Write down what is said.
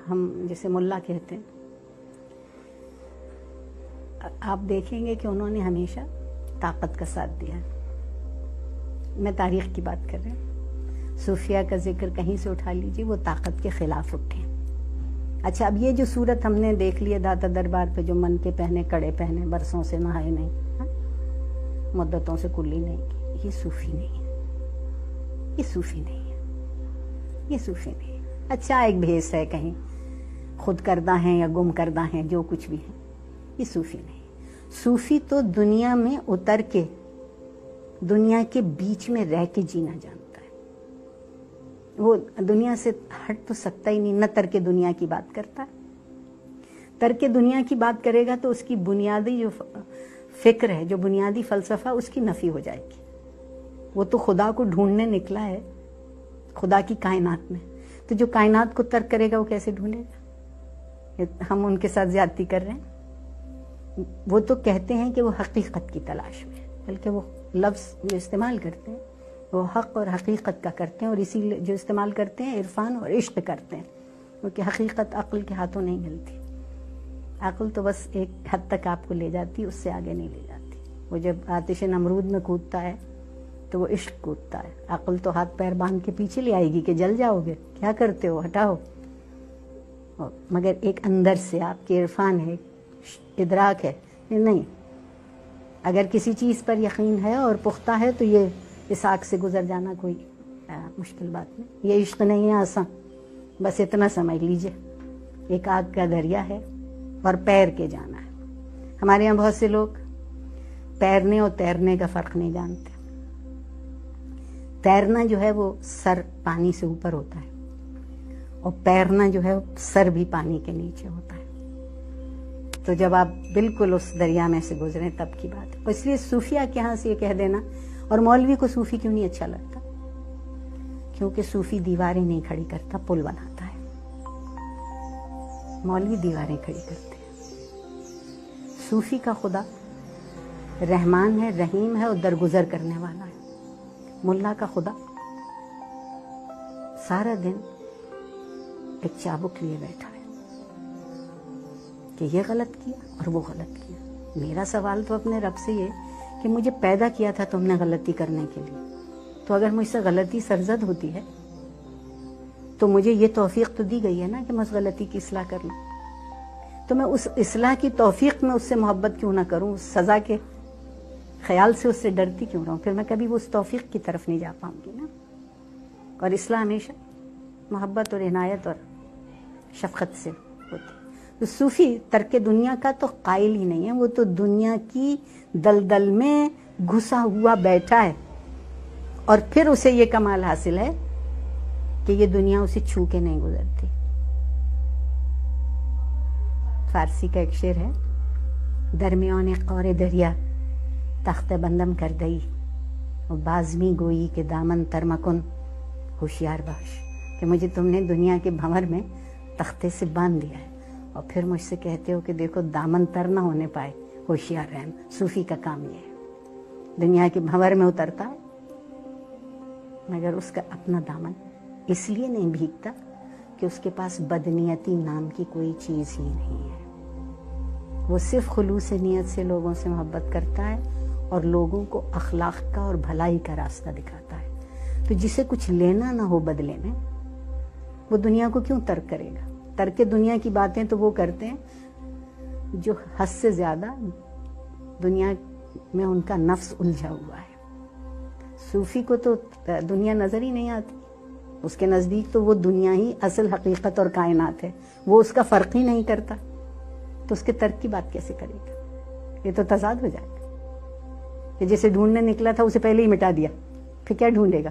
ہم جسے ملا کہتے ہیں، آپ دیکھیں گے کہ انہوں نے ہمیشہ طاقت کا ساتھ دیا ہے. میں تاریخ کی بات کر رہے ہیں. صوفیہ کا ذکر کہیں سے اٹھا لیجیے، وہ طاقت کے خلاف اٹھے. اچھا، اب یہ جو صورت ہم نے دیکھ لی ہے داتا دربار پہ، جو من کے پہنے کڑے پہنے، برسوں سے نہائے نہیں، مدتوں سے کلی نہیں کی، یہ صوفی نہیں ہے، یہ صوفی نہیں ہے، یہ صوفی نہیں ہے. اچھا ایک بھیس ہے، کہیں خود کردہ ہیں یا گم کردہ ہیں، جو کچھ بھی ہے، یہ صوفی نہیں. صوفی تو دنیا میں اتر کے، دنیا کے بیچ میں رہ کے جینا جانتا ہے. وہ دنیا سے ہٹ تو سکتا ہی نہیں، نہ ترک دنیا کی بات کرتا ہے. ترک دنیا کی بات کرے گا تو اس کی بنیادی جو فکر ہے، جو بنیادی فلسفہ، اس کی نفی ہو جائے گی. وہ تو خدا کو ڈھونڈنے نکلا ہے، خدا کی کائنات میں. تو جو کائنات کو ترک کرے گا وہ کیسے ڈھونڈے گا؟ ہم ان کے ساتھ زیادتی کر رہے ہیں. وہ تو کہتے ہیں کہ وہ حقیقت کی تلاش میں، بلکہ وہ لفظ جو استعمال کرتے ہیں وہ حق اور حقیقت کا کرتے ہیں، اور اسی جو استعمال کرتے ہیں عرفان اور عشق کرتے ہیں، کیونکہ حقیقت عقل کے ہاتھوں نہیں ملتی. عقل تو بس ایک حد تک آپ کو لے جاتی، اس سے آگے نہیں لے جاتی. وہ جب آتش نمرود میں کودتا ہے تو وہ عشق کودتا ہے. عقل تو ہاتھ پیر باندھ کے پیچھے لے آئے گی کہ جل جاؤ گے، کیا کرتے ہو، ہٹاؤ. مگر ایک اندر سے آپ کے عرفان ہے، ادراک ہے، نہیں، اگر کسی چیز پر یقین ہے اور پختہ ہے تو یہ اس آگ سے گزر جانا کوئی مشکل بات نہیں. یہ عشق نہیں ہے آسان، بس اتنا سمجھ لیجئے، ایک آگ کا دریا ہے اور پیر کے جانا ہے. ہمارے یہاں بہت سے لوگ تیرنے اور تیرنے کا فرق نہیں جانتے. تیرنا جو ہے وہ سر پانی سے اوپر ہوتا ہے، اور پیرنا جو ہے سر بھی پانی کے نیچے ہوتا ہے. تو جب آپ بالکل اس دریا میں سے گزریں تب کی بات ہے. اس لیے صوفیہ کے ہاں سے یہ کہہ دینا، اور مولوی کو صوفی کیوں نہیں اچھا لگتا؟ کیونکہ صوفی دیواریں نہیں کھڑی کرتا، پل بناتا ہے. مولوی دیواریں کھڑی کرتے ہیں. صوفی کا خدا رحمان ہے، رحیم ہے، اور درگزر کرنے والا ہے. ملا کا خدا سارا دن ایک چابک لیے بیٹھا ہے کہ یہ غلط کیا اور وہ غلط کیا. میرا سوال تو اپنے رب سے یہ کہ مجھے پیدا کیا تھا تم نے غلطی کرنے کے لیے، تو اگر مجھ سے غلطی سرزد ہوتی ہے تو مجھے یہ توفیق تو دی گئی ہے نا کہ میں اس غلطی کی اصلاح کر لوں. تو میں اس اصلاح کی توفیق میں اس سے محبت کیوں نہ کروں، اس سزا کے خیال سے اس سے ڈرتی کیوں رہوں؟ پھر میں کبھی وہ اس توفیق کی طرف نہیں جا پاؤں گی نا. اور اصلاح ہمیشہ محبت اور عنایت اور شفقت سے ہوتی. تو صوفی ترک دنیا کا تو قائل ہی نہیں ہے، وہ تو دنیا کی دلدل میں گھسا ہوا بیٹھا ہے، اور پھر اسے یہ کمال حاصل ہے کہ یہ دنیا اسے چھو کے نہیں گزرتی. فارسی کا ایک شعر ہے، درمیان قور دریا تخت بندم کر دئی، اور بازمی گوئی کہ دامن تر مکن ہوشیار باش، کہ مجھے تم نے دنیا کے بھنور میں تختے سے باندھ دیا ہے، اور پھر مجھ سے کہتے ہو کہ دیکھو دامن تر نہ ہونے پائے، ہوشیار رہنا. صوفی کا کام یہ ہے، دنیا کے بھنور میں اترتا ہے مگر اس کا اپنا دامن اس لیے نہیں بھیگتا کہ اس کے پاس بدنیتی نام کی کوئی چیز ہی نہیں ہے. وہ صرف خلوص نیت سے لوگوں سے محبت کرتا ہے اور لوگوں کو اخلاق کا اور بھلائی کا راستہ دکھاتا ہے. تو جسے کچھ لینا نہ ہو بدلے میں، وہ دنیا کو کیوں ترک کرے گا؟ ترک دنیا کی باتیں تو وہ کرتے ہیں جو حد سے زیادہ دنیا میں ان کا نفس الجھا ہوا ہے. صوفی کو تو دنیا نظر ہی نہیں آتی، اس کے نزدیک تو وہ دنیا ہی اصل حقیقت اور کائنات ہے، وہ اس کا فرق ہی نہیں کرتا. تو اس کے ترک کی بات کیسے کرے گا؟ یہ تو تضاد ہو جائے گا کہ جسے ڈھونڈنے نکلا تھا اسے پہلے ہی مٹا دیا، پھر کیا ڈھونڈے گا؟